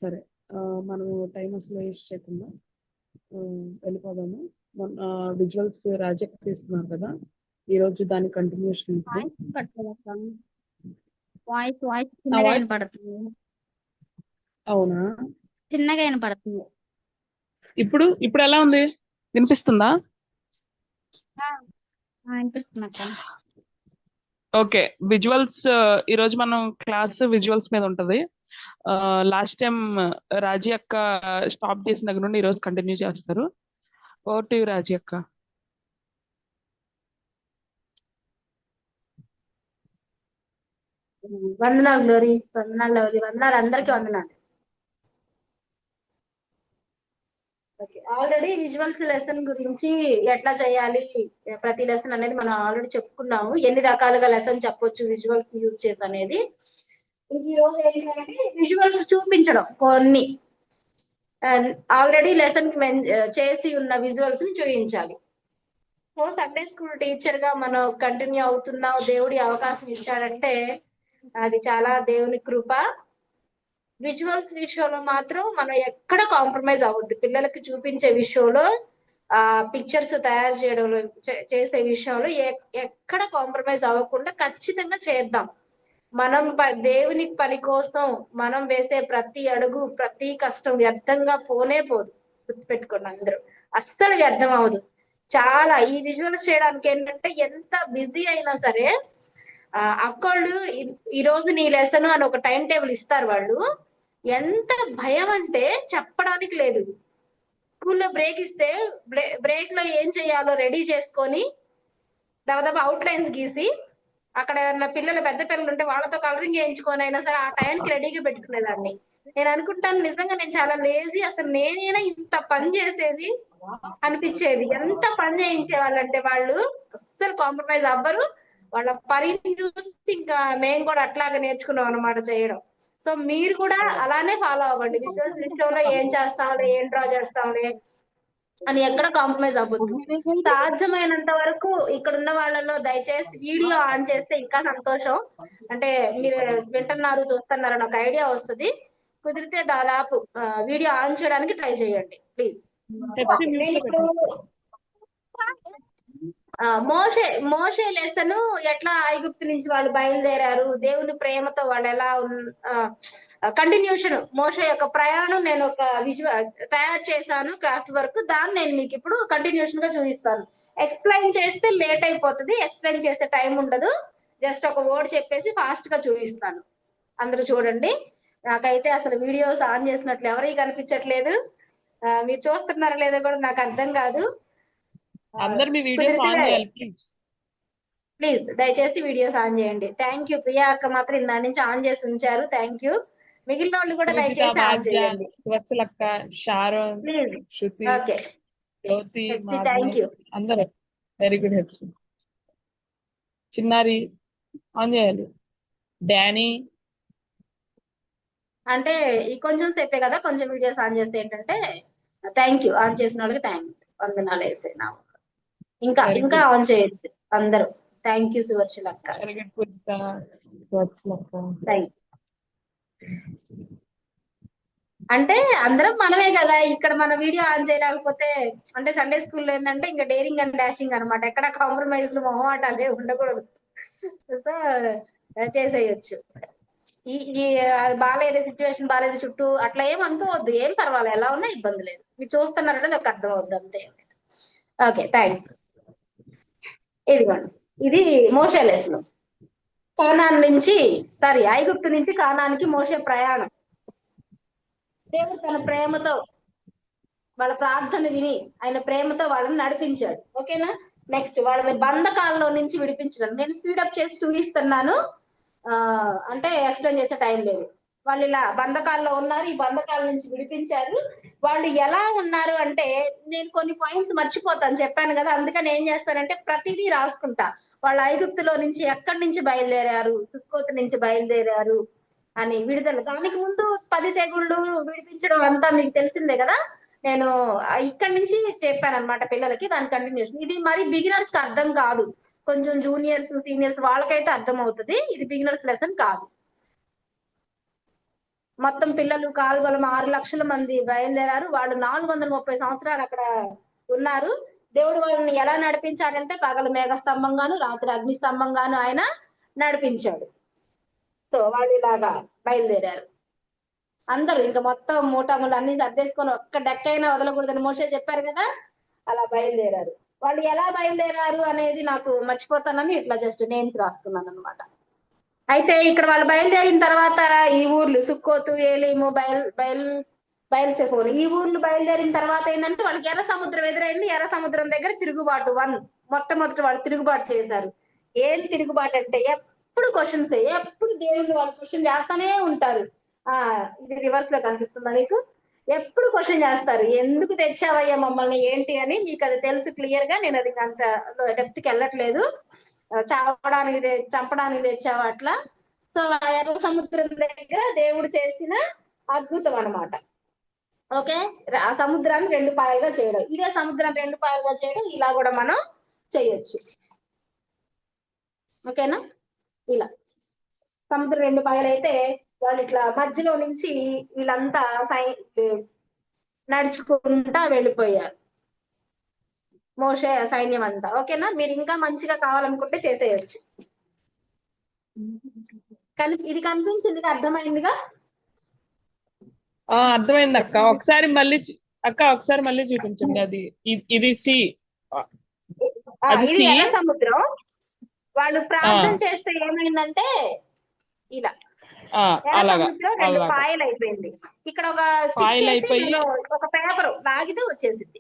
సరే. మనము టైం అసలు వేస్ట్ చేయకుండా వెళ్ళిపోదాము. మొన్న విజువల్స్ రాజెక్ తీసుకున్నారు కదా, ఈ రోజు దాని కంటిన్యూషన్ ఇప్పుడు. వాయిస్ పడుతుంది వాయిస్ వాయిస్ ఆ చిన్నగా వాయిస్ వినపడుతుంది. అవునా? చిన్నగా వినపడుతుంది. ఇప్పుడు ఇప్పుడు ఎలా ఉంది? వినిపిస్తుందా? వినిపిస్తుంది అక్క. ఓకే. విజువల్స్ ఈరోజు మనం క్లాస్ విజువల్స్ మీద ఉంటది. లాస్ట్ టైం రాజీ అక్క స్టాప్ చేసిన దగ్గర నుండి ఈరోజు కంటిన్యూ చేస్తారు. ఓవర్ టు యు రాజీ అక్క. వందనాలు గ్లోరీ, వందనాలు లవ్లీ, వందనాలు అందరికీ వందనాలు. ఓకే, ఆల్రెడీ విజువల్స్ లెసన్ గురించి ఎట్లా చేయాలి ప్రతి లెసన్ అనేది మనం ఆల్రెడీ చెప్పుకున్నాము. ఎన్ని రకాలుగా లెసన్ చెప్పొచ్చు విజువల్స్ యూజ్ చేసి అనేది. ఈ రోజు ఏంటంటే విజువల్స్ చూపించడం కొన్ని ఆల్రెడీ లెసన్ కి చేసి ఉన్న విజువల్స్ ని చూపించాలి. సో సండే స్కూల్ టీచర్ గా మనం కంటిన్యూ అవుతున్నాం, దేవుడి అవకాశం ఇచ్చాడంటే అది చాలా దేవుని కృప. విజువల్స్ విషయంలో మాత్రం మనం ఎక్కడ కాంప్రమైజ్ అవ్వద్దు. పిల్లలకి చూపించే విషయంలో ఆ పిక్చర్స్ తయారు చేయడంలో చేసే విషయంలో ఎక్కడ కాంప్రమైజ్ అవ్వకుండా ఖచ్చితంగా చేద్దాం. మనం దేవుని పని కోసం మనం వేసే ప్రతి అడుగు ప్రతి కష్టం వ్యర్థంగా పోనే పోదు. గుర్తుపెట్టుకోండి అందరూ, అస్సలు వ్యర్థం అవ్వదు. చాలా ఈ విజువల్స్ చేయడానికి ఏంటంటే ఎంత బిజీ అయినా సరే అక్కళ్ళు ఈ రోజు నీ లెసన్ అని ఒక టైం టేబుల్ ఇస్తారు వాళ్ళు. ఎంత భయం అంటే చెప్పడానికి లేదు. స్కూల్లో బ్రేక్ ఇస్తే బ్రేక్ లో ఏం చేయాలో రెడీ చేసుకొని దాదాపు అవుట్ లైన్స్ గీసి అక్కడ ఉన్న పిల్లలు పెద్ద పిల్లలు ఉంటే వాళ్ళతో కలరింగ్ చేయించుకొని అయినా సరే ఆ టైంకి రెడీగా పెట్టుకునేదాన్ని. నేను అనుకుంటాను నిజంగా నేను చాలా లేజీ, అసలు నేనైనా ఇంత పని చేసేది అనిపించేది. ఎంత పని చేయించే వాళ్ళంటే వాళ్ళు అస్సలు కాంప్రమైజ్ అవ్వరు. వాళ్ళ పనిని చూసి ఇంకా మేము కూడా అట్లాగే నేర్చుకున్నాం అనమాట చేయడం. సో మీరు కూడా అలానే ఫాలో అవ్వండి. విజువల్స్ విషయంలో ఏం చేస్తాంలే, ఏం డ్రా చేస్తాంలే అని ఎక్కడ కాంప్రమైజ్ అవ్వద్దు. సాధ్యమైనంత వరకు ఇక్కడ ఉన్న వాళ్ళలో దయచేసి వీడియో ఆన్ చేస్తే ఇంకా సంతోషం. అంటే మీరు వింటున్నారు చూస్తున్నారు అని ఒక ఐడియా వస్తుంది. కుదిరితే దాదాపు వీడియో ఆన్ చేయడానికి ట్రై చేయండి ప్లీజ్. నేను ఇప్పుడు మోషే లెసన్ ఎట్లా ఐగుప్తు నుంచి వాళ్ళు బయలుదేరారు, దేవుని ప్రేమతో వాళ్ళు ఎలా కంటిన్యూషన్ మోషే యొక్క ప్రయాణం నేను ఒక విజువల్ తయారు చేశాను, క్రాఫ్ట్ వర్క్. దాన్ని నేను మీకు ఇప్పుడు కంటిన్యూషన్ గా చూపిస్తాను. ఎక్స్ప్లెయిన్ చేస్తే లేట్ అయిపోతుంది, ఎక్స్ప్లెయిన్ చేసే టైం ఉండదు. జస్ట్ ఒక వర్డ్ చెప్పేసి ఫాస్ట్ గా చూపిస్తాను. అందరూ చూడండి. నాకైతే అసలు వీడియోస్ ఆన్ చేసినట్లు ఎవరికి కనిపించట్లేదు. మీరు చూస్తున్నారా లేదో కూడా నాకు అర్థం కాదు. అందరు మీ వీడియోస్ ఆన్ చేయాలి ప్లీజ్ దయచేసి వీడియోస్ ఆన్ చేయండి. Thank you. ప్రియా అక్క మాత్రం ఇందా నుంచి ఆన్ చేసి ఉంచారు, థ్యాంక్ యూ. మిగిలిన వాళ్ళు కూడా దయచేసి ఆన్ చేయండి సువత్సలక్క, Sharon, please. Shruti, okay, Jyothi, thank you. అందరూ వెరీ గుడ్ హెల్ప్. చిన్నారి ఆన్ చేయాలి. డానీ అంటే ఈ కొంచెం సేపే కదా, కొంచెం వీడియోస్ ఆన్ చేస్తే ఏంటంటే థ్యాంక్ యూ. ఆన్ చేసిన వాళ్ళకి థ్యాంక్ యూ, వందనాలు వేసేనా. ఇంకా ఇంకా ఆన్ చేయొచ్చు అందరూ. థ్యాంక్ యూ సువర్చలక్క. అంటే అందరం మనమే కదా ఇక్కడ. మన వీడియో ఆన్ చేయలేకపోతే అంటే సండే స్కూల్లో ఏంటంటే ఇంకా డేరింగ్ అండ్ డాషింగ్ అనమాట. ఎక్కడ కాంప్రమైజ్ మొహమాటాలే ఉండకూడదు. సో చేసేయచ్చు. ఈ బాగాలేదు, సిచ్యువేషన్ బాగాలేదు చుట్టూ అట్లా ఏం అనుకోవద్దు. ఏం పర్వాలేదు, ఎలా ఉన్నా ఇబ్బంది లేదు. మీరు చూస్తున్నారంటే ఒక అర్థం అవుద్ది అంతే. Okay, thanks. ఇదిగోండి, ఇది మోషే లెసన్. కానాన్ నుంచి ఐగుప్తు నుంచి కానానికి మోషే ప్రయాణం. దేవుడు తన ప్రేమతో వాళ్ళ ప్రార్థన విని ఆయన ప్రేమతో వాళ్ళని నడిపించాడు. ఓకేనా. నెక్స్ట్ వాళ్ళని బంధకాల్లో నుంచి విడిపించడం. నేను స్పీడప్ చేసి చూపిస్తున్నాను, అంటే ఎక్స్ప్లెయిన్ చేసే టైం లేదు. వాళ్ళు ఇలా బంధకాల్లో ఉన్నారు, ఈ బంధకాల నుంచి విడిపించారు. వాళ్ళు ఎలా ఉన్నారు అంటే నేను కొన్ని పాయింట్స్ మర్చిపోతాను చెప్పాను కదా, అందుకని ఏం చేస్తానంటే ప్రతిదీ రాసుకుంటా. వాళ్ళు ఐగుప్తులో నుంచి ఎక్కడి నుంచి బయలుదేరారు, సుక్కోతు నుంచి బయలుదేరారు అని విడుదల. దానికి ముందు 10 తెగుళ్ళు విడిపించడం అంతా మీకు తెలిసిందే కదా. నేను ఇక్కడి నుంచి చెప్పాను అనమాట పిల్లలకి, దాని కంటిన్యూషన్. ఇది మరి బిగినర్స్ కి అర్థం కాదు, కొంచెం జూనియర్స్ సీనియర్స్ వాళ్ళకైతే అర్థం అవుతుంది. ఇది బిగినర్స్ లెసన్ కాదు. మొత్తం పిల్లలు కాల్వలం 6 లక్షల మంది బయలుదేరారు. వాళ్ళు 430 సంవత్సరాలు అక్కడ ఉన్నారు. దేవుడు వాళ్ళని ఎలా నడిపించాడంటే పగలు మేఘ స్తంభంగాను రాత్రి అగ్ని స్తంభంగాను ఆయన నడిపించాడు. సో వాళ్ళు ఇలాగా బయలుదేరారు. అందరూ ఇంకా మొత్తం మూటములు అన్ని సర్దేసుకొని ఒక్క డెక్కైనా వదలకూడదని మోషే చెప్పారు కదా, అలా బయలుదేరారు. వాళ్ళు ఎలా బయలుదేరారు అనేది నాకు మర్చిపోతానని ఇట్లా జస్ట్ నేమ్స్ రాస్తున్నాను అనమాట. అయితే ఇక్కడ వాళ్ళు బయలుదేరిన తర్వాత ఈ ఊర్లు సుక్కోతు, ఏలీము, బయల్సెఫోను ఈ ఊర్లు బయలుదేరిన తర్వాత ఏంటంటే వాళ్ళకి ఎర్ర సముద్రం ఎదురైంది. ఎర్ర సముద్రం దగ్గర తిరుగుబాటు మొట్టమొదటి వాళ్ళు తిరుగుబాటు చేశారు. ఏం తిరుగుబాటు అంటే ఎప్పుడు క్వశ్చన్స్, ఎప్పుడు దేవుళ్ళు వాళ్ళు క్వశ్చన్ చేస్తానే ఉంటారు. ఇది రివర్స్ లో కనిపిస్తుందా మీకు? ఎప్పుడు క్వశ్చన్ చేస్తారు, ఎందుకు తెచ్చావయ్యా మమ్మల్ని ఏంటి అని. మీకు అది తెలుసు క్లియర్ గా, నేను అది అంత డెప్త్ కి వెళ్ళట్లేదు. చావడానికి చంపడానికి తెచ్చావు అట్లా. సో ఆ ఎర్ర సముద్రం దగ్గర దేవుడు చేసిన అద్భుతం అన్నమాట. ఓకే, ఆ సముద్రాన్ని 2 పాయలుగా చేయడం, ఇదే సముద్రాన్ని 2 పాయలుగా చేయడం ఇలా కూడా మనం చేయొచ్చు. ఓకేనా? ఇలా సముద్రం 2 పాయలు అయితే వాళ్ళు ఇట్లా మధ్యలో నుంచి వీళ్ళంతా నడుచుకుంటా వెళ్ళిపోయారు, మోషే సైన్యం అంతా. ఓకేనా? మీరు ఇంకా మంచిగా కావాలనుకుంటే చేసేయచ్చు. కానీ ఇది కనిపించింది, అర్థమైందిగా? అర్థమైంది అక్క. ఒకసారి మళ్ళీ చూపించండి. అది ఇది సి, అది ఇది సి. ఎర్ర సముద్రం. వాళ్ళు ప్రార్థన చేస్తే ఏమైందంటే ఇలా ఎర్ర సముద్రం 2 పాయలు అయిపోయింది. ఇక్కడ ఒక స్టిక్ చేసి ఒక పేపర్ లాగితే వచ్చేసింది.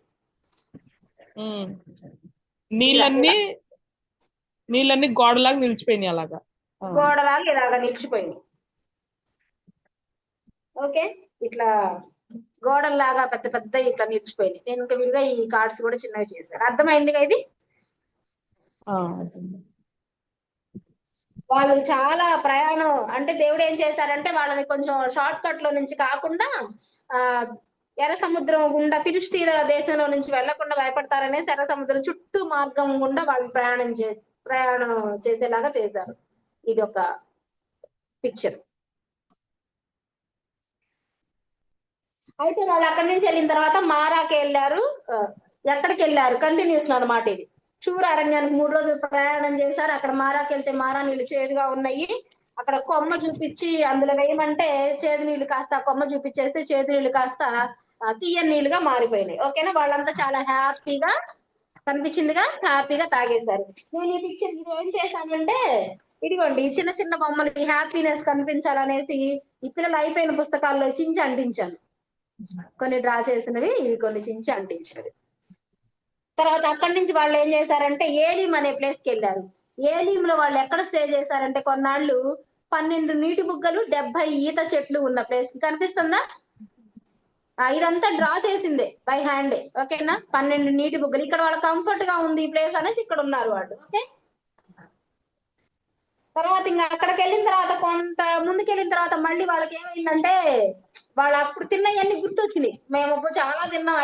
నీళ్ళన్నీ గోడలాగా నిలిచిపోయినాయి, అలాగా గోడలాగా ఇలాగా నిలిచిపోయింది. ఓకే, ఇట్లా గోడల్లాగా పెద్ద పెద్ద ఇట్లా నిలిచిపోయింది. నేను ఇంకా విడిగా ఈ కార్డ్స్ కూడా చిన్నవి చేశాను. అర్థమైందిగా ఇది? వాళ్ళు చాలా ప్రయాణం అంటే దేవుడు ఏం చేశాడంటే వాళ్ళని కొంచెం షార్ట్ కట్ లో నుంచి కాకుండా ఎర్ర సముద్రం గుండా ఫిలిస్తీన్ దేశంలో నుంచి వెళ్లకుండా భయపడతారనేసి ఎర్ర సముద్రం చుట్టూ మార్గం గుండా వాళ్ళు ప్రయాణం చేసేలాగా చేశారు. ఇది ఒక పిక్చర్. అయితే వాళ్ళు అక్కడి నుంచి వెళ్ళిన తర్వాత మారాకి వెళ్ళారు. ఎక్కడికి వెళ్ళారు కంటిన్యూషన్ అనమాట ఇది. షూర్ అరణ్యానికి 3 రోజులు ప్రయాణం చేశారు. అక్కడ మారాకి వెళ్తే మారా నీళ్లు చేదుగా ఉన్నాయి. అక్కడ కొమ్మ చూపించి అందులో వేయమంటే చేదు నీళ్లు కాస్త కొమ్మ చూపించేస్తే చేదు నీళ్లు కాస్త తీయని నీళ్లుగా మారిపోయినాయి. ఓకేనా? వాళ్ళంతా చాలా హ్యాపీగా కనిపించిందిగా, హ్యాపీగా తాగేశారు. నేను ఈ పిక్చర్ ఇది ఏం చేశానంటే ఇదిగోండి, చిన్న చిన్న బొమ్మలకి హ్యాపీనెస్ కనిపించాలనేసి ఈ పిల్లలు అయిపోయిన పుస్తకాల్లో చించి అంటించాను. కొన్ని డ్రా చేసినవి, ఇవి కొన్ని చించి అంటించినవి. తర్వాత అక్కడి నుంచి వాళ్ళు ఏం చేశారంటే ఏలీం అనే ప్లేస్ కి వెళ్ళారు. ఏలీంలో వాళ్ళు ఎక్కడ స్టే చేశారంటే కొన్నాళ్ళు 12 నీటి బుగ్గలు 70 ఈత చెట్లు ఉన్న ప్లేస్ కనిపిస్తుందా? ఇదంతా డ్రా చేసిందే బై హ్యాండ్. ఓకేనా? 12 నీటి బుగ్గలు. ఇక్కడ వాళ్ళ కంఫర్ట్ గా ఉంది ఈ ప్లేస్ అనేసి ఇక్కడ ఉన్నారు వాళ్ళు. ఓకే, తర్వాత ఇంకా అక్కడికి వెళ్ళిన తర్వాత కొంత ముందుకెళ్ళిన తర్వాత మళ్ళీ వాళ్ళకి ఏమైందంటే వాళ్ళు అప్పుడు తిన్నవన్నీ గుర్తొచ్చినాయి. మేము చాలా తిన్నాం,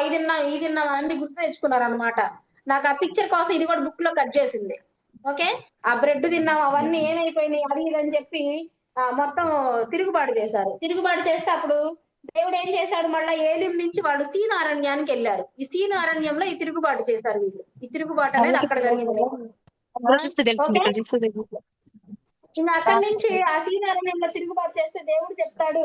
ఈ తిన్నాం అన్ని గుర్తు తెచ్చుకున్నారు అనమాట. నాకు ఆ పిక్చర్ కోసం ఇది కూడా బుక్ లో కట్ చేసింది. ఓకే, ఆ బ్రెడ్ తిన్నాం అవన్నీ ఏమైపోయినాయి అది ఇది అని చెప్పి మొత్తం తిరుగుబాటు చేశారు. తిరుగుబాటు చేస్తే అప్పుడు దేవుడు ఏం చేశాడు, మళ్ళీ ఏలిం నుంచి వాళ్ళు సీను అరణ్యానికి వెళ్ళారు. ఈ సీను అరణ్యంలో ఈ తిరుగుబాటు చేశారు వీళ్ళు. ఈ తిరుగుబాటు అనేది అక్కడ జరిగింది. ఇంకా అక్కడి నుంచి ఆ సీనారణ్యంలో తిరుగుబాటు చేస్తే దేవుడు చెప్తాడు,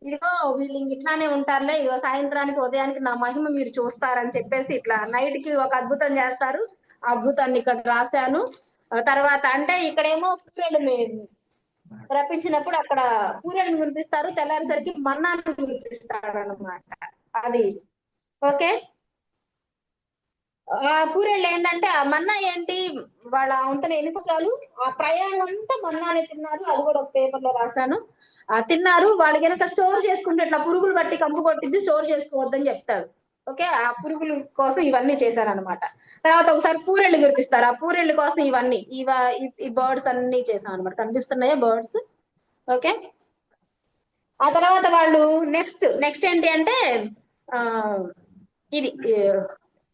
ఇదిగో వీళ్ళు ఇట్లానే ఉంటారులే, ఇగో సాయంత్రానికి ఉదయానికి నా మహిమ మీరు చూస్తారని చెప్పేసి ఇట్లా నైట్ కి ఒక అద్భుతం చేస్తారు. ఆ అద్భుతాన్ని ఇక్కడ రాశాను. తర్వాత అంటే ఇక్కడేమో పూరెలు రప్పించినప్పుడు అక్కడ పూరెలను వినిపిస్తారు, తెల్లారిసరికి మన్నాను వినిపిస్తాడు అనమాట. అది ఓకే. ఆ పూరేళ్ళు ఏంటంటే ఆ మన్నా ఏంటి, వాళ్ళ అంతనే ఎన్ని సంవత్సరాలు ఆ ప్రయాణం అంతా మన్నానే తిన్నారు. అది కూడా ఒక పేపర్ లో రాశాను. తిన్నారు. వాళ్ళు కనుక స్టోర్ చేసుకుంటే ఇట్లా పురుగులు బట్టి కంపు కొట్టింది, స్టోర్ చేసుకోవద్దని చెప్తాడు. ఓకే, ఆ పురుగుల కోసం ఇవన్నీ చేశారనమాట. తర్వాత ఒకసారి పూరెళ్ళు కురిపిస్తారు. ఆ పూరెళ్ళ కోసం ఇవన్నీ ఈ బర్డ్స్ అన్ని చేశాం అనమాట. కనిపిస్తున్నాయా బర్డ్స్? ఓకే, ఆ తర్వాత వాళ్ళు నెక్స్ట్ ఏంటి అంటే ఇది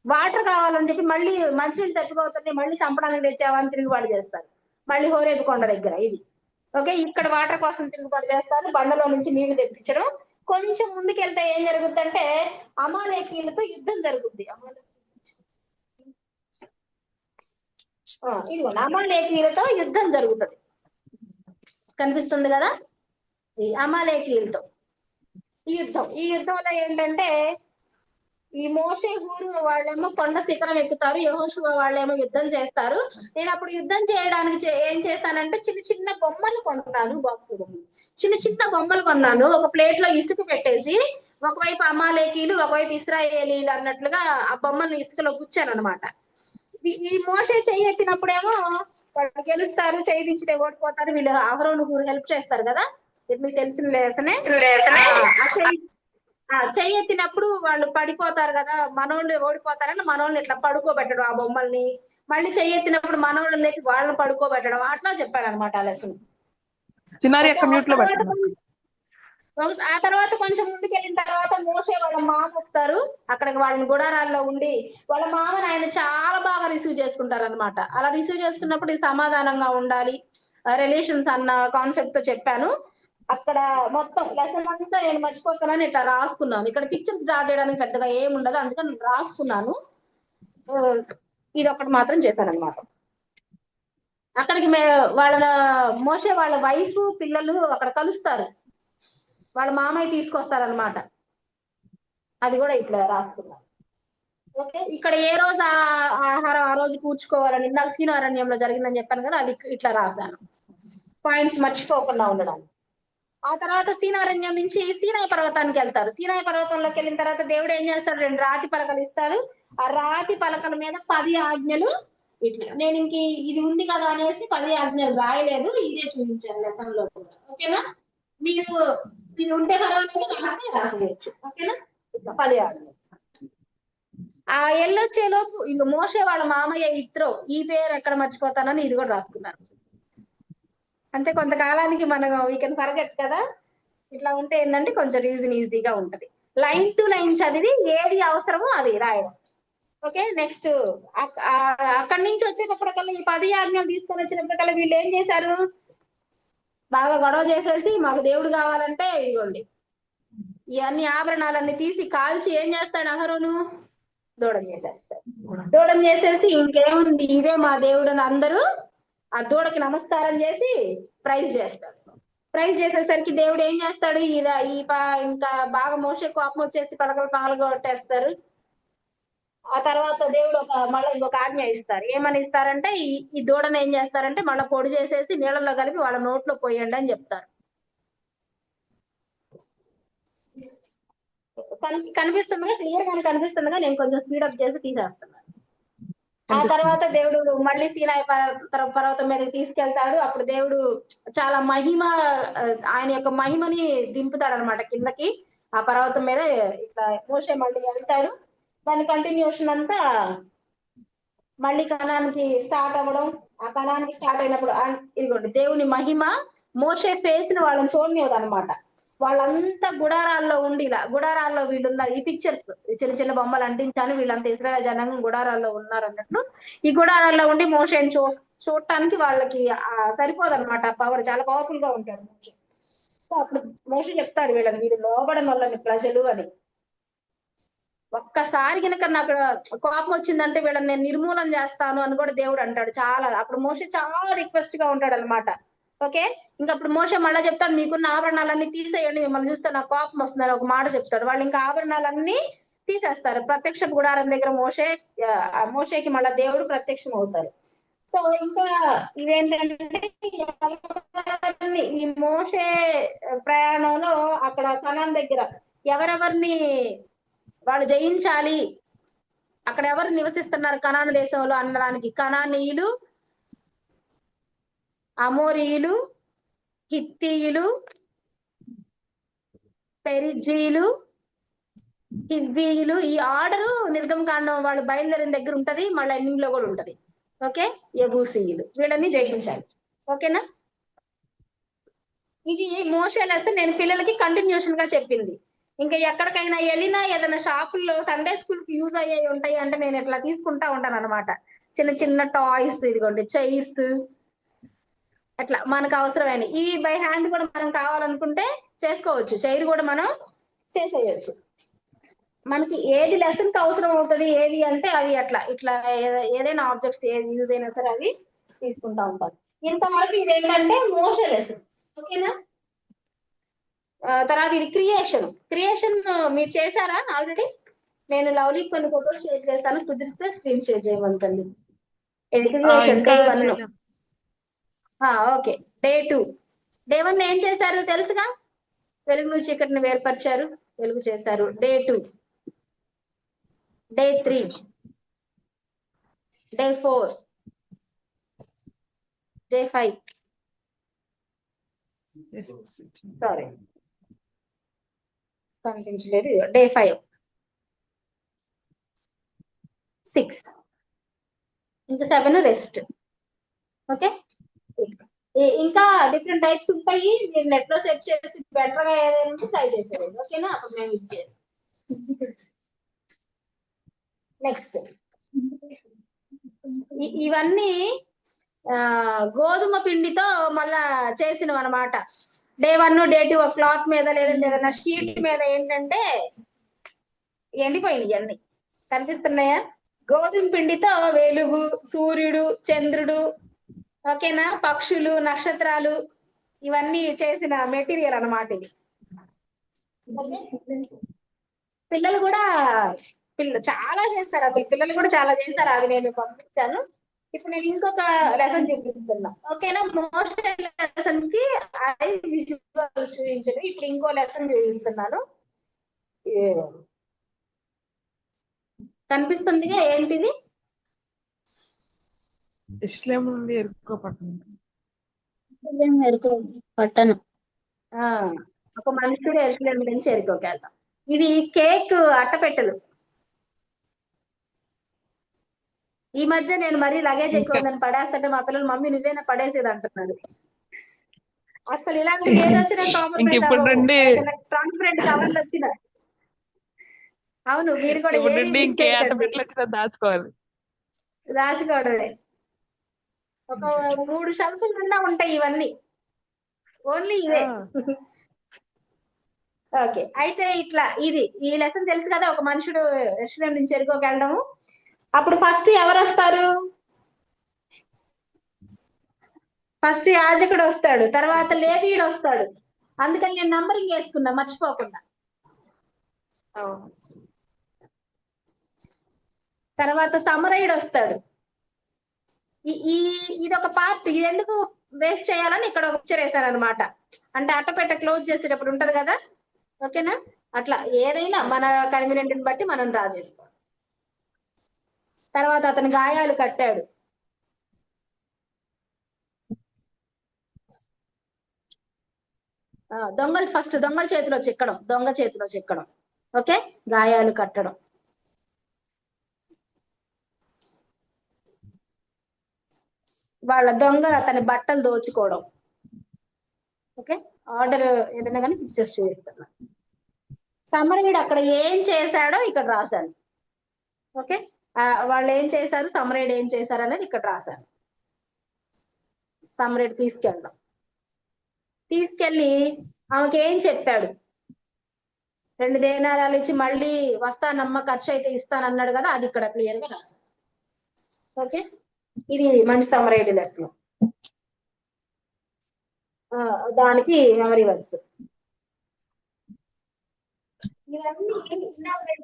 వాటర్ కావాలని చెప్పి మళ్ళీ మంచినీళ్ళు తప్పిపోతుంటే మళ్ళీ చంపడానికి తెచ్చావని తిరుగుబాటు చేస్తారు. మళ్ళీ హోరేపు కొండ దగ్గర ఇది ఓకే, ఇక్కడ వాటర్ కోసం తిరుగుబాటు చేస్తారు, బండలో నుంచి నీళ్లు తెప్పించడం. కొంచెం ముందుకెళ్తే ఏం జరుగుతుందంటే అమాలేకీయులతో యుద్ధం జరుగుద్ది. ఇదిగోండి, అమాలేకీయులతో యుద్ధం జరుగుతుంది, కనిపిస్తుంది కదా, ఈ అమాలేకీయులతో ఈ యుద్ధంలో ఏంటంటే ఈ మోషే హూరు వాళ్ళేమో కొండ శిఖరం ఎక్కుతారు, యెహోషువ వాళ్ళేమో యుద్ధం చేస్తారు. నేను అప్పుడు యుద్ధం చేయడానికి ఏం చేశానంటే చిన్న చిన్న బొమ్మలు కొన్నాను, చిన్న చిన్న బొమ్మలు కొన్నాను. ఒక ప్లేట్ లో ఇసుక పెట్టేసి ఒకవైపు అమాలేకీలు ఒకవైపు ఇశ్రాయేలీలు అన్నట్లుగా ఆ బొమ్మను ఇసుకలో గుచ్చాను అనమాట. ఈ మోషే చెయ్యి ఎత్తినప్పుడేమో వాళ్ళు గెలుస్తారు, చెయ్యి దించితే ఓడిపోతారు, వీళ్ళు అహరోను హూరు హెల్ప్ చేస్తారు కదా, ఇది మీకు తెలిసిన లేసనే. చెయ్యి ఎత్తినప్పుడు వాళ్ళు పడిపోతారు కదా, మనోళ్ళు ఓడిపోతారని మనోళ్ళని ఇట్లా పడుకోబెట్టడం ఆ బొమ్మల్ని, మళ్ళీ చెయ్యి ఎత్తినప్పుడు మనోళ్ళని వాళ్ళని పడుకోబెట్టడం, అట్లా చెప్పాను అనమాట ఆ లెసన్. చిన్నారి యొక్క మ్యూట్ లో పెట్టండి. ఆ తర్వాత కొంచెం ముందుకెళ్ళిన తర్వాత మోషే వాళ్ళ మామ వస్తారు, అక్కడికి వాళ్ళని గుడారాల్లో ఉండి వాళ్ళ మామని ఆయన చాలా బాగా రిసీవ్ చేసుకుంటారు అనమాట. అలా రిసీవ్ చేసుకున్నప్పుడు సమాధానంగా ఉండాలి, రిలేషన్స్ అన్న కాన్సెప్ట్ తో చెప్పాను. అక్కడ మొత్తం లెసన్ అంతా నేను మర్చిపోతానని ఇట్లా రాసుకున్నాను. ఇక్కడ పిక్చర్స్ డ్రా చేయడానికి పెద్దగా ఏముండదు, అందుకని నేను రాసుకున్నాను. ఇది ఒకటి మాత్రం చేశాను అనమాట. అక్కడికి వాళ్ళ మోషే వాళ్ళ వైఫ్ పిల్లలు అక్కడ కలుస్తారు, వాళ్ళ మామయ్య తీసుకొస్తారనమాట. అది కూడా ఇట్లా రాసుకున్నాను. ఓకే, ఇక్కడ ఏ రోజు ఆహారం ఆ రోజు కూర్చుకోవాలని ఇందాక సీనారణ్యంలో జరిగిందని చెప్పాను కదా, అది ఇట్లా రాశాను పాయింట్స్ మర్చిపోకుండా ఉండడానికి. ఆ తర్వాత సీనారణ్యం నుంచి సీనాయి పర్వతానికి వెళ్తారు. సీనాయి పర్వతంలోకి వెళ్ళిన తర్వాత దేవుడు ఏం చేస్తాడు, 2 రాతి పలకలు ఇస్తారు. ఆ రాతి పలకల మీద 10 ఆజ్ఞలు ఇట్లా. నేను ఇంక ఇది ఉంది కదా అనేసి 10 ఆజ్ఞలు రాయలేదు, ఇదే చూపించాను లెసన్ లో కూడా. ఓకేనా, మీరు ఇది ఉంటే పర్వాలేదు, రాసేయచ్చు. ఓకేనా, 10 ఆజ్ఞలు. ఆ ఎల్లొచ్చే లోపు ఇంక మోషే వాళ్ళ మామయ్య ఇత్రో, ఈ పేరు ఎక్కడ మర్చిపోతానని ఇది కూడా రాసుకున్నాను. అంతే, కొంతకాలానికి మనం వీ కెన్ ఫర్గెట్ కదా, ఇట్లా ఉంటే ఏంటంటే కొంచెం రివిజన్ ఈజీగా ఉంటది. లైన్ టు లైన్ చదివి ఏది అవసరమో అది రాయడం. ఓకే, నెక్స్ట్ అక్కడి నుంచి వచ్చేటప్పటికల్లా ఈ 10 ఆజ్ఞలు తీసుకొని వచ్చినప్పటికల్లా వీళ్ళు ఏం చేశారు, బాగా గొడవ చేసేసి మాకు దేవుడు కావాలంటే ఇదిగోండి ఇవన్నీ ఆభరణాలన్నీ తీసి కాల్చి ఏం చేస్తాడు అహరోను, దూడం చేసేస్తాడు. దూడం చేసేసి ఇంకేముంది ఇదే మా దేవుడు అని అందరూ ఆ దూడకి నమస్కారం చేసి ప్రైజ్ చేస్తాడు. ప్రైజ్ చేసేసరికి దేవుడు ఏం చేస్తాడు, ఇంకా బాగా మోషే కోపం వచ్చేసి పలకలు పగలగొట్టేస్తారు. ఆ తర్వాత దేవుడు మళ్ళీ ఇంకొక ఆజ్ఞ ఇస్తారు. ఏమని ఇస్తారంటే ఈ దూడను ఏం చేస్తారంటే మళ్ళీ పొడి చేసేసి నీళ్ళలో కలిపి వాళ్ళ నోట్లో పోయండి అని చెప్తారు. కనిపిస్తుందిగా, క్లియర్ గానే కనిపిస్తుందిగా, నేను కొంచెం స్పీడప్ చేసి తీసేస్తున్నాను. ఆ తర్వాత దేవుడు మళ్ళీ సీనాయి పర్వతం మీదకి తీసుకెళ్తాడు. అప్పుడు దేవుడు చాలా ఆయన యొక్క మహిమని దింపుతాడు అనమాట కిందకి. ఆ పర్వతం మీద ఇట్లా మోషే మళ్ళీ వెళ్తాడు. దాని కంటిన్యూషన్ అంతా మళ్ళీ కణానికి స్టార్ట్ అవ్వడం. ఆ కణానికి స్టార్ట్ అయినప్పుడు ఇదిగోండి దేవుని మహిమ మోషే ఫేస్ ని వాళ్ళని చూడనివ్వదు అనమాట. వాళ్ళంతా గుడారాల్లో ఉండి, ఇలా గుడారాల్లో వీళ్ళు ఉన్నారు. ఈ పిక్చర్స్ చిన్న చిన్న బొమ్మలు అంటించాను, వీళ్ళంతా ఇశ్రాయేల్ జనాంగం గుడారాల్లో ఉన్నారు అన్నట్లు. ఈ గుడారాల్లో ఉండి మోషేని చూడటానికి వాళ్ళకి సరిపోదన్నమాట. పవర్ చాలా పవర్ఫుల్ గా ఉంటాడు మోషే. సో అప్పుడు మోషే చెప్తాడు వీళ్ళు లోబడని వాళ్ళని ప్రజలు అని. ఒక్కసారి కనుక నాకు కోపం వచ్చిందంటే వీళ్ళని నేను నిర్మూలన చేస్తాను అని కూడా దేవుడు అంటాడు. చాలా అప్పుడు మోషే చాలా రిక్వెస్ట్ గా ఉంటాడు అనమాట. ఓకే, ఇంకా అప్పుడు మోషే మళ్ళా చెప్తాడు మీకున్న ఆభరణాలన్నీ తీసేయండి, మిమ్మల్ని చూస్తే నాకు కోపం వస్తుందని ఒక మాట చెప్తాడు. వాళ్ళు ఇంకా ఆభరణాలన్నీ తీసేస్తారు. ప్రత్యక్ష గుడారం దగ్గర మోషేకి మళ్ళా దేవుడు ప్రత్యక్షం అవుతారు. సో ఇంకా ఇదేంటంటే ఈ మోషే ప్రయాణంలో అక్కడ కనాన్ దగ్గర ఎవరెవరిని వాళ్ళు జయించాలి, అక్కడ ఎవరు నివసిస్తున్నారు కనాను దేశంలో అనడానికి కనానీయులు, అమోరీయులు, హిత్తీయులు, పెరిజీలు, హివ్వీయులు. ఈ ఆర్డరు నిర్గమకాండం వాళ్ళు బయలుదేరిన దగ్గర ఉంటది, మళ్ళీ ఎండింగ్ లో కూడా ఉంటది. ఓకే, యెబూసీయులు, వీళ్ళని జయించాలి. ఓకేనా, ఇది మోషే లెసన్ నేను పిల్లలకి కంటిన్యూషన్ గా చెప్పింది. ఇంకా ఎక్కడికైనా వెళ్ళినా ఏదైనా షాపుల్లో సండే స్కూల్ కి యూజ్ అయ్యేవి ఉంటాయి అంటే నేను ఇట్లా తీసుకుంటా ఉంటాను అనమాట. చిన్న చిన్న టాయ్స్, ఇదిగోండి చైర్స్, అట్లా మనకు అవసరమైన ఈ బై హ్యాండ్ కూడా మనం కావాలనుకుంటే చేసుకోవచ్చు, చైర్ కూడా మనం చేసేయచ్చు. మనకి ఏది లెసన్ కి అవసరం అవుతుంది ఏది అంటే అవి అట్లా ఇట్లా ఏదైనా ఆబ్జెక్ట్స్ ఏది యూజ్ అయినా సరే అవి తీసుకుంటా ఉంటారు. ఇంతవరకు ఇది ఏంటంటే మోషన్ లెసన్. ఓకేనా? తర్వాత ఇది క్రియేషన్. క్రియేషన్ మీరు చేశారా ఆల్రెడీ? నేను లవ్లీ కొన్ని ఫోటోస్ షేర్ చేస్తాను, కుదిరితే స్క్రీన్ షేర్ చేయమంటండి. ఇది క్రియేషన్ ఇంకా డే 1. చేయలేదు. Okay, day 2. డే 1 ఏం చేశారు తెలుసుగా? వెలుగును చీకటిని వేర్పరిచారు, వెలుగు చేశారు. Day 2, day 3, day 4, day 5. Sorry కనిపించలేదు. డే 5, 6, ఇంకా 7 రెస్ట్. ఓకే, ఇంకా డిఫరెంట్ టైప్స్ ఉంటాయి. మీరు నెట్ లో సెర్చ్ చేసి బెటర్ గా ఏదైనా ట్రై చేసేది. ఓకేనా? అప్పుడు మేము ఇచ్చేది. నెక్స్ట్ ఇవన్నీ గోధుమ పిండితో మళ్ళా చేసినవి అనమాట. డే 1, డే 2 ఒక క్లాత్ మీద లేదంటే ఏదైనా షీట్ మీద ఏంటంటే ఎండిపోయింది. ఇవన్నీ కనిపిస్తున్నాయా? గోధుమ పిండితో వెలుగు, సూర్యుడు, చంద్రుడు, ఓకేనా, పక్షులు, నక్షత్రాలు, ఇవన్నీ చేసిన మెటీరియల్ అన్నమాట ఇది. పిల్లలు కూడా చాలా చేస్తారు. అసలు పిల్లలు కూడా చాలా చేస్తారు. అవి నేను పంపించాను. ఇప్పుడు నేను ఇంకొక లెసన్ చూపిస్తున్నా. ఓకేనా? మోషన్ లెసన్ కి ఐ విజువల్స్ చూపించాను. ఇప్పుడు ఇంకో లెసన్ చూపిస్తున్నాను. కనిపిస్తుందిగా ఏంటిది? ఇస్లాం నుండి ఎరుకో పట్టణం. పట్టణం. ఒక మనుషుడు ఎరుసలేం నుంచి ఎరుకోకి వెళ్తాం. ఇది కేక్ అట్టపెట్టెలు. ఈ మధ్య నేను మరీ లగేజ్ ఎక్కువ ఉందని పడేస్తుంటే మా పిల్లలు మమ్మీ నువ్వేనా పడేసేది అంటున్నారు. అసలు ఇలాంటివి ఏది వచ్చినా కాంప్రమైజ్ ఇప్పుడు నుండి ట్రాన్స్పరెంట్ కవర్లు వచ్చిన. అవును, మీరు కూడా ఇప్పుడు ఏది నుండి ఇంకే మిస్టేక్ ఆట అండి, పెట్లు వచ్చినా దాచుకోవాలి. రాసుకోవడమే. ఒక 3 షెల్ఫ్ల నిండా ఉంటాయి ఇవన్నీ, ఓన్లీ ఇవే. ఓకే, అయితే ఇట్లా ఈ లెసన్ తెలుసు కదా. ఒక మనుషుడు యెరూషలేము నుంచి ఎరుకోకి వెళ్ళడము. అప్పుడు ఫస్ట్ ఎవరు వస్తారు? ఫస్ట్ యాజకుడు వస్తాడు, తర్వాత లేవీయుడు వస్తాడు. అందుకని నేను నంబరింగ్ వేసుకున్నా మర్చిపోకుండా. తర్వాత సమరయుడు వస్తాడు. ఇది ఒక పార్ట్. ఇది ఎందుకు వేస్ట్ చేయాలని ఇక్కడ ఒక పిక్చర్ వేసాను అనమాట. అంటే అట్టపెట్ట క్లోజ్ చేసేటప్పుడు ఉంటది కదా. ఓకేనా? అట్లా ఏదైనా మన కన్వీనియంట్ బట్టి మనం డ్రా చేస్తాం. తర్వాత అతని గాయాలు కట్టాడు. దొంగల చేతిలో చిక్కడం, దొంగ చేతిలో చిక్కడం. ఓకే, గాయాలు కట్టడం. వాళ్ళ దొంగలు అతని బట్టలు దోచుకోవడం. ఓకే, ఆర్డర్ ఏదైనా కానీ పిక్చర్స్ చూపిస్తున్నా. సమరయుడు అక్కడ ఏం చేశాడో ఇక్కడ రాశాను. ఓకే, వాళ్ళు ఏం చేశారు, సమరయుడు ఏం చేశారు అనేది ఇక్కడ రాశాను. సమరయుడు తీసుకెళ్ళి ఆమెకి ఏం చెప్పాడు? 2 దేనారాలు ఇచ్చి మళ్ళీ వస్తానమ్మ, ఖర్చు అయితే ఇస్తానన్నాడు కదా, అది ఇక్కడ క్లియర్ గా రాశాను. ఓకే, ఇది మంచి సమరయుడి లెసన్. దానికి మెమరీ వర్క్స్ ఇవన్నీ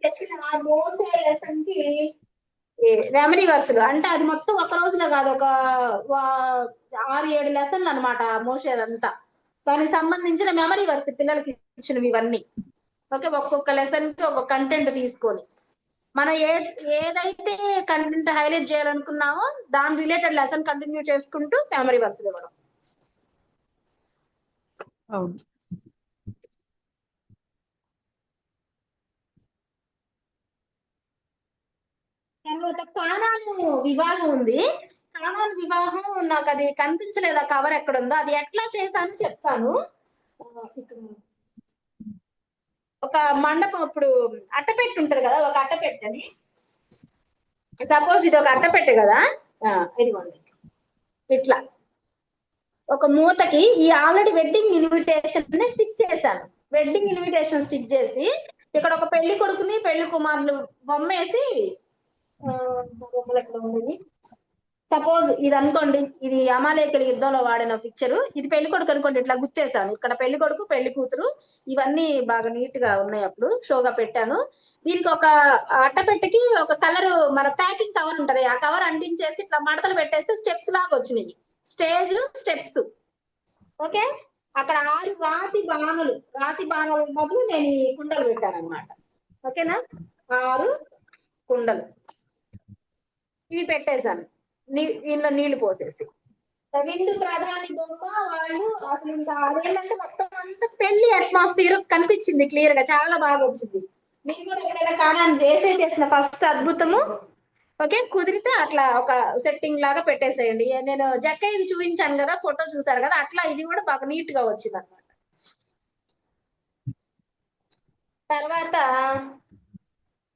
తెచ్చిన మోసే లెసన్ కి మెమరీ వర్క్స్. అంటే అది మొత్తం ఒక రోజులో కాదు, ఒక 6-7 లెసన్లు అనమాట మోసేదంతా. దానికి సంబంధించిన మెమరీ వర్క్స్ పిల్లలకి ఇచ్చినవి ఇవన్నీ. ఓకే, ఒక్కొక్క లెసన్ కి ఒక కంటెంట్ తీసుకొని మనం ఏదైతే కంటెంట్ హైలైట్ చేయాలనుకున్నామో దాని రిలేటెడ్ లెసన్ కంటిన్యూ చేసుకుంటూ మెమరీ వర్క్స్ ఇవ్వడం. అవును. తర్వాత కానాను వివాహం ఉంది. కానాను వివాహం నాకు అది కనిపించలేదు, ఆ కవర్ ఎక్కడ ఉందో. అది ఎట్లా చేశాను చెప్తాను. ఒక మండపం, ఇప్పుడు అట్టపెట్టి ఉంటది కదా, ఒక అట్టపెట్టని సపోజ్ ఇది ఒక అట్టపెట్టె కదా. ఇదిగోండి ఇట్లా ఒక మూతకి ఈ ఆల్రెడీ వెడ్డింగ్ ఇన్విటేషన్ ని స్టిక్ చేశాను. వెడ్డింగ్ ఇన్విటేషన్ స్టిక్ చేసి ఇక్కడ ఒక పెళ్లి కొడుకుని పెళ్లి కుమారులు బొమ్మేసి సపోజ్ ఇది అనుకోండి, ఇది అమాలేకుల యుద్ధంలో వాడిన పిక్చర్, ఇది పెళ్లి కొడుకు అనుకోండి, ఇట్లా గుర్తేశాను. ఇక్కడ పెళ్లి కొడుకు పెళ్లి కూతురు ఇవన్నీ బాగా నీట్ గా ఉన్నాయి, అప్పుడు షోగా పెట్టాను. దీనికి ఒక అట్టపెట్టెకి ఒక కలర్ మన ప్యాకింగ్ కవర్ ఉంటది, ఆ కవర్ అంటించేసి ఇట్లా మడతలు పెట్టేస్తే స్టెప్స్ లాగా వచ్చినాయి, స్టేజ్ స్టెప్స్. ఓకే, అక్కడ 6 రాతి బాణలు బదులు నేను ఈ కుండలు పెట్టాను అనమాట. ఓకేనా, 6 కుండలు ఇవి పెట్టేశాను, దీనిలో నీళ్లు పోసేసి. విందు ప్రధాని బొమ్మ వాళ్ళు అసలు ఇంకా అదేంటంటే మొత్తం అంతా పెళ్లి అట్మాస్ఫియర్ కనిపించింది క్లియర్ గా, చాలా బాగా వచ్చింది. మీరు కూడా ఎక్కడైనా కామెంట్ వేసే చేసిన ఫస్ట్ అద్భుతము. ఓకే, కుదిరితే అట్లా ఒక సెట్టింగ్ లాగా పెట్టేసేయండి. నేను జక్క ఇది చూపించాను కదా, ఫోటో చూసారు కదా, అట్లా ఇది కూడా బాగా నీట్ గా వచ్చింది అనమాట. తర్వాత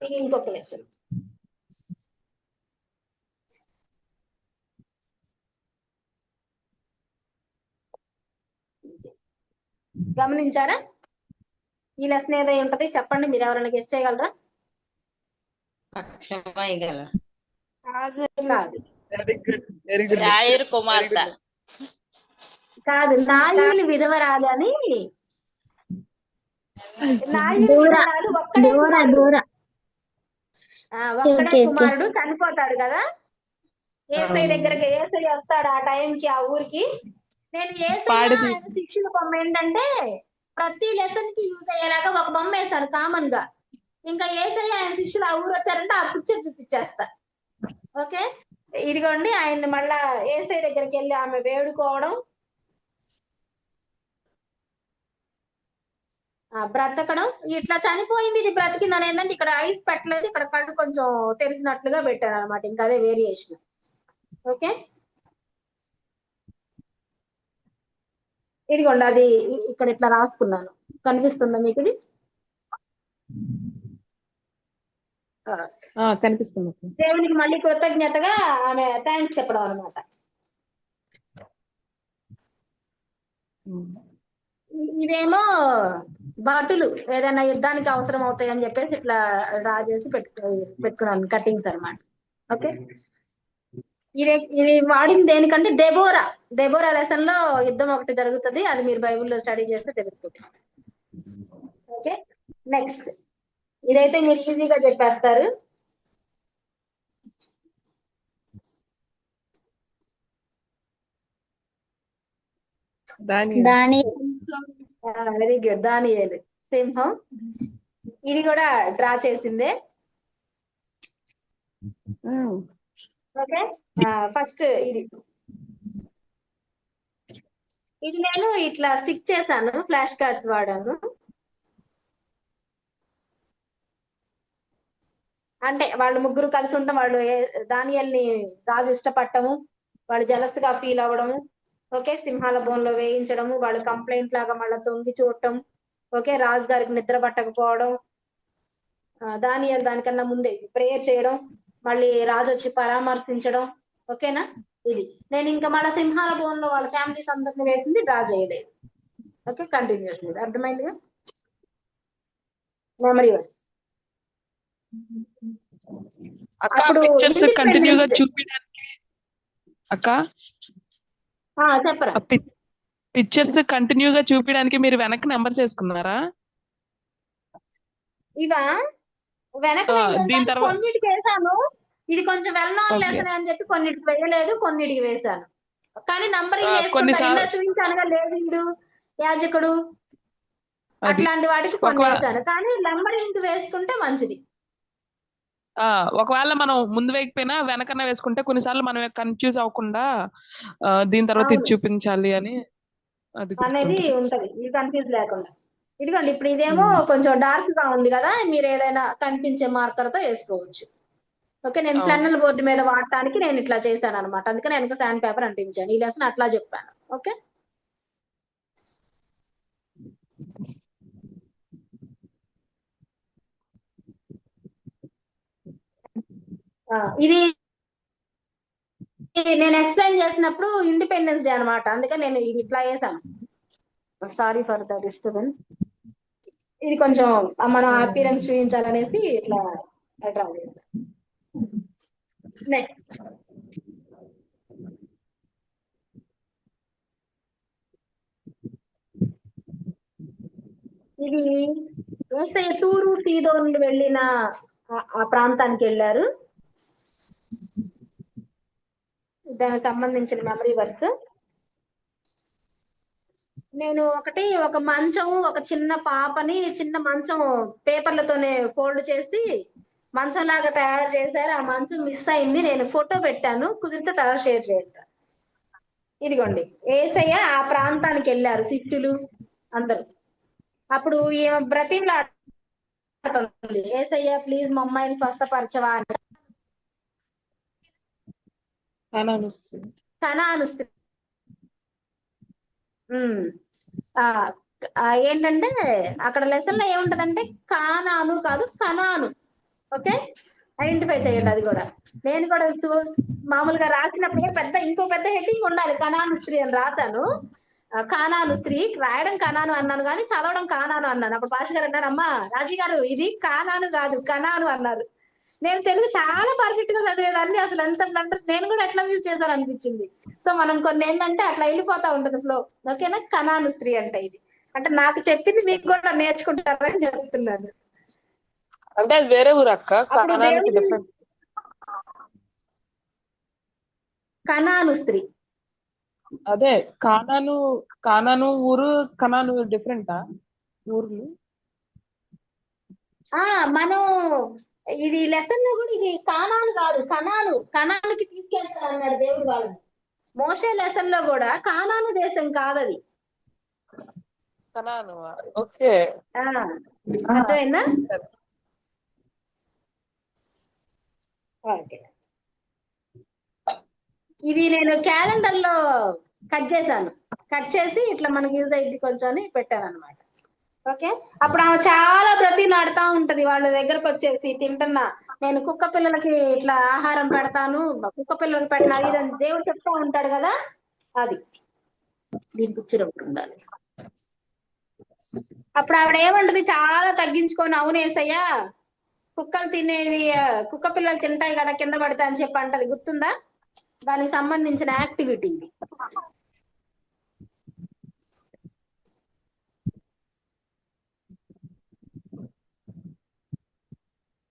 ఇది ఇంకొక లెసన్. గమనించారా? ఈ లెసన్ ఏదై ఉంటది చెప్పండి, మీరు ఎవరైనా గెస్ట్ చేయగలరా? అక్షమయ్యగల కాదు వెరీ గుడ్, వెరీ గుడ్, రాయర్ కుమార్తె. కాదు, నాయుని విధవరాలు అని. నాయుని దూర విధవరాలు ఒక్కడే దూర కుమారుడు. దూర ఒక్కడే ఓకే, ఓకే. కుమారుడు చనిపోతాడు కదా, ఏసై దగ్గరికి ఏసై వస్తాడు ఆ టైంకి ఆ ఊరికి. నేను ఏసై పాడిది. ఆయన శిష్యుల బొమ్మ ఏంటంటే ప్రతి లెసన్ కి యూజ్ అయ్యేలాగా ఒక బొమ్మ వేశారు కామన్ గా. ఇంకా ఏసై ఆయన శిష్యులు ఆ ఊరు వచ్చారంటే ఆ పిక్చర్ చూపించేస్తా. ఓకే, ఇదిగోండి ఆయన మళ్ళా ఏసై దగ్గరికి వెళ్ళి ఆమె వేడుకోవడం, బ్రతకడం, ఇట్లా చనిపోయింది ఇది బ్రతికిందని. ఏంటంటే ఇక్కడ ఐస్ పెట్టలేదు, ఇక్కడ కళ్ళు కొంచెం తెరిచినట్లుగా పెట్టారు అనమాట, ఇంకా అదే వేరియేషన్. ఓకే, ఇదిగోండి అది ఇక్కడ ఇట్లా రాసుకున్నాను, కనిపిస్తుందా మీకు ఇది? కనిపిస్తుంది. దేవునికి మళ్ళీ కృతజ్ఞతగా ఆమె థ్యాంక్స్ చెప్పడం అనమాట. ఇదేమో బాటులు ఏదైనా యుద్ధానికి అవసరం అవుతాయని చెప్పేసి ఇట్లా డ్రా చేసి పెట్టుకున్నాను కటింగ్స్ అనమాట. ఓకే, ఇది వాడింది దేనికంటే దెబోరా లెసన్ లో యుద్ధం ఒకటి జరుగుతుంది, అది మీరు బైబిల్లో స్టడీ చేస్తే తెలుస్తుంది. ఓకే, నెక్స్ట్ ఇదైతే మీరు ఈజీగా చెప్పేస్తారు. దాని దాని వెరీ గుడ్, దానియేలు సింహం. ఇది కూడా డ్రా చేసిందే. ఓకే, ఫస్ట్ ఇది నేను ఇట్లా స్టిక్ చేశాను, ఫ్లాష్ కార్డ్స్ వాడాను. అంటే వాళ్ళు ముగ్గురు కలిసి ఉంటాం, వాళ్ళు దానియేల్ని రాజు ఇష్టపడటము, వాళ్ళు జలస్ గా ఫీల్ అవ్వడము. ఓకే, సింహాల బోన్లో వేయించడము, వాళ్ళు కంప్లైంట్ లాగా మళ్ళీ తొంగి చూడటం. ఓకే, రాజు గారికి నిద్ర పట్టకపోవడం, దానియేలు దానికన్నా ముందే ప్రేయర్ చేయడం, మళ్ళీ రాజు వచ్చి పరామర్శించడం. ఓకేనా, ఇది నేను ఇంకా మళ్ళీ సింహాల బోన్లో వాళ్ళ ఫ్యామిలీస్ అందరిని వేసింది డ్రా చేయలేదు. ఓకే, కంటిన్యూ అవుతుంది, అర్థమైందిగా? Memory verse. అక్క అప్పుడు పిక్చర్స్ కంటిన్యూగా ఇండిపెండెన్స్ చూపించడానికి అక్క చెప్పరా? పిక్చర్స్ కంటిన్యూగా చూపించడానికి మీరు వెనక్కి నెంబర్స్ వేసుకున్నారా? ఇవా వెనక దీని తర్వాత కొన్నిటికి వేసాను, ఇది కొంచెం వెల్ నోన్ ఓకే, లెసన్ అని చెప్పి కొన్నిటికి వేయలేదు, కొన్నిటికి వేశాను. కానీ నంబరింగ్ వేసుకుంటారు, కొన్నిసార్లు ఇందా చూపించానుగా లేవీయుడు, యాజకుడు, అది అట్లాంటి వాటికి కొన్ని ఒకవేళ వేశాను, కానీ నంబరింగ్ వేసుకుంటే మంచిది. ఒకవేళ మనం ముందు వేయకపోయినా వెనకన్నా వేసుకుంటే కొన్నిసార్లు మనం కన్ఫ్యూజ్ అవ్వకుండా దీని తర్వాత ఇది అవును చూపించాలి అని అది అనేది గుర్తుంటది. ఉంటది, ఇది కన్ఫ్యూజ్ లేకుండా. ఇదిగోండి ఇప్పుడు ఇదేమో కొంచెం డార్క్ గా ఉంది కదా, మీరు ఏదైనా కనిపించే మార్కర్ తో వేసుకోవచ్చు. ఓకే, నేను అవును. ఫ్లన్నల్ బోర్డు మీద వాడటానికి నేను ఇట్లా చేశాను అనమాట, అందుకని వెనక శాండ్ పేపర్ అంటించాను. ఈ లెసన్ అట్లా చెప్పాను. ఓకే, ఇది నేను ఎక్స్ప్లెయిన్ చేసినప్పుడు ఇండిపెండెన్స్ డే అనమాట, అందుకని నేను ఇది ఇట్లా వేసాను. Sorry for the disturbance. ఇది కొంచెం మనం అపీరెన్స్ చూపించాలనేసి ఇట్లా డ్రా చేశాను. నెక్స్ట్ ఇది యేసయ్య తూరు సీదోను వెళ్ళిన ఆ ప్రాంతానికి వెళ్ళారు. దానికి సంబంధించిన మెమరీ వర్స్. నేను ఒక మంచం, ఒక చిన్న పాపని చిన్న మంచం పేపర్లతోనే ఫోల్డ్ చేసి మంచం లాగా తయారు చేశారు. ఆ మంచం మిస్ అయింది, నేను ఫోటో పెట్టాను, కుదిరితే తర్వాత షేర్ చేయండి. ఇదిగోండి, యేసయ్య ఆ ప్రాంతానికి వెళ్ళారు శిష్యులు అందరూ. అప్పుడు ఈమె బ్రతిమలాడుతుంది, యేసయ్య ప్లీజ్ మా అమ్మాయిని స్వస్థపరచవా అని. కనాను స్త్రీ. ఏంటంటే అక్కడ లెసన్ లో ఏముంటదంటే కానాను కాదు కనాను. ఓకే, ఐడెంటిఫై చేయండి. అది కూడా నేను కూడా మామూలుగా రాసినప్పుడు పెద్ద ఇంకో పెద్ద హెడ్డింగ్ ఉండాలి, కనాను స్త్రీ అని రాశాను. కానాను స్త్రీ రాయడం కనాను అన్నాను, కానీ చదవడం కానాను అన్నాను. అప్పుడు పాష గారు అన్నారు, అమ్మా రాజీ గారు ఇది కానాను కాదు కనాను అన్నారు. నేను తెలుగు చాలా పర్ఫెక్ట్ గా చదివేదాన్ని, అసలు ఎంత బ్లండర్, నేను కూడా ఎట్లా యూజ్ చేశాను అనిపించింది. సో మనం కొన్ని ఏంటంటే అట్లా వెళ్ళిపోతా ఉంటది ఫ్లో. ఓకేనా, కనాను స్త్రీ అంటే ఇది. అంటే నాకు చెప్పింది మీకు కూడా నేర్చుకుంటారని చెప్తున్నాను. అంటే అది వేరే ఊరు అక్క, అప్పుడు కనానానికి దేవుడు డిఫరెంట్. కనాను స్త్రీ. అదే కానాను ఊరు, కనాను డిఫరెంటా ఊర్లు? మనం ఇది లెసన్ లో కూడా ఇది కానాను కాదు కనానుకి తీసుకెళ్తాను అన్నాడు దేవుడు వాళ్ళని. మోషే లెసన్ లో కూడా కానాను దేశం కాదది. కనాను, ఓకే. అర్థమైందా? ఓకే, ఇది నేను క్యాలెండర్ లో కట్ చేసి ఇట్లా మనకి యూజ్ అయ్యింది కొంచెం అని పెట్టాను అనమాట. ఓకే, అప్పుడు ఆమె చాలా బ్రతిలాడుతా ఉంటది వాళ్ళ దగ్గరకు వచ్చేసి, తింటున్నా నేను కుక్క పిల్లలకి ఇట్లా ఆహారం పెడతాను, కుక్క పిల్లలకి పెట్టిన ఇదని దేవుడు చెప్తా ఉంటాడు కదా, అది దీని పిక్చర్ ఒకటి ఉండాలి. అప్పుడు ఆవిడ ఏమంటది, చాలా తగ్గించుకొని, అవును యేసయ్యా కుక్కలు తినేది, కుక్క పిల్లలు తింటాయి కదా కింద పడతా అని చెప్పి అంటది, గుర్తుందా? దానికి సంబంధించిన యాక్టివిటీ ఇది.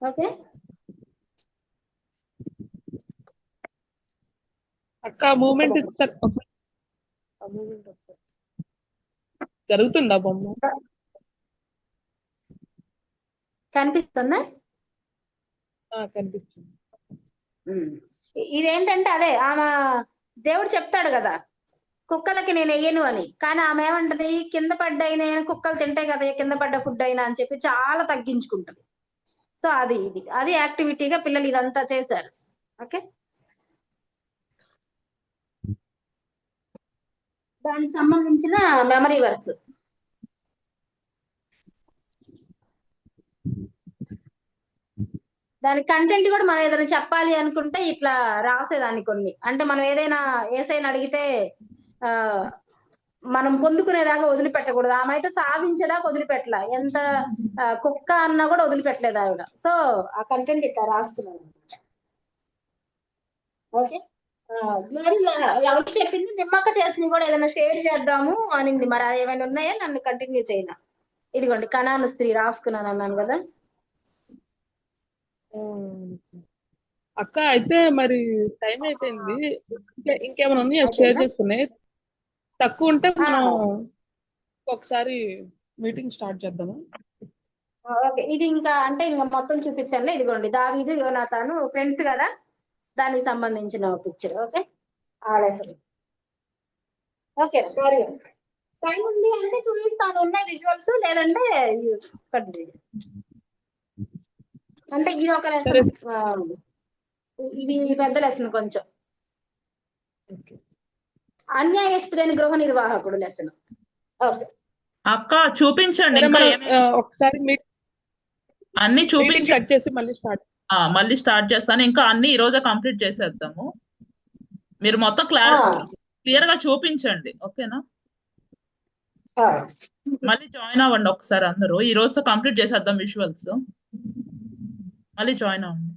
ఓకే అక్క మూమెంట్ జరుగుతుందా బొమ్మ? కనిపిస్తుందా? కనిపిస్తుంది. ఇదేంటంటే అదే ఆమె దేవుడు చెప్తాడు కదా కుక్కలకి నేను వెయ్యను అని, కానీ ఆమె ఏమంటది, కింద పడ్డైనా కుక్కలు తింటాయి కదా కింద పడ్డ ఫుడ్ అయినా అని చెప్పి చాలా తగ్గించుకుంటది. సో అది యాక్టివిటీగా పిల్లలు ఇదంతా చేశారు. ఓకే, దానికి సంబంధించిన మెమరీ వర్క్స్. దాని కంటెంట్ కూడా మనం ఏదైనా చెప్పాలి అనుకుంటే ఇట్లా రాసేదాన్ని కొన్ని. అంటే మనం ఏదైనా ఏసైనా అడిగితే మనం పొందుకునేదాకా వదిలిపెట్టకూడదు. ఆమె అయితే సాధించేదాకా వదిలిపెట్టలా, ఎంత కుక్క అన్నా కూడా వదిలిపెట్టలేదు ఆవిడ. సో ఆ కంటెంట్ ఇట్లా రాస్తున్నాను. ఓకే, ఎవరు చెప్పింది, నిమ్మక్క చేసింది కూడా ఏదైనా షేర్ చేద్దాము అనింది. మరి అది ఏమైనా ఉన్నాయా, నన్ను కంటిన్యూ చేయనా? ఇదిగోండి, కనాను స్త్రీ రాసుకున్నాను అన్నాను కదా. అక్క అయితే మరి టైం అయిపోయింది, ఇంకేమైనా ఉన్నాయా షేర్ చేసుకున్నాయి? తక్కువ ఉంటే మనం ఒకసారి మీటింగ్ స్టార్ట్ చేద్దాము. ఓకే, ఇది ఇంకా అంటే ఇంకా మొత్తం చూపించాను. ఇదిగోండి, దావీదు యోనాతాను ఫ్రెండ్స్ కదా, దానికి సంబంధించిన picture. Okay, okay sorry, time ఉంది అంటే చూపిస్తాను, ఉన్నాయి విజువల్స్, లేదంటే అంటే ఇది ఒక లెసన్, ఇది పెద్ద లెసన్ కొంచెం. అన్యాయస్తుడైన గృహ నిర్వాహకుడు లెసన్. ఓకే అక్క చూపించండి, ఇంకా ఒకసారి అన్ని చూపించి కట్ చేసి మళ్ళీ స్టార్ట్ చేస్తాను. ఇంకా అన్ని ఈ రోజే కంప్లీట్ చేసేద్దాము. మీరు మొత్తం క్లియర్ గా చూపించండి, ఓకేనా? మళ్ళీ జాయిన్ అవ్వండి ఒకసారి అందరూ. ఈ రోజుతో కంప్లీట్ చేసేద్దాం విజువల్స్. మళ్ళీ జాయిన్ అవ్వండి.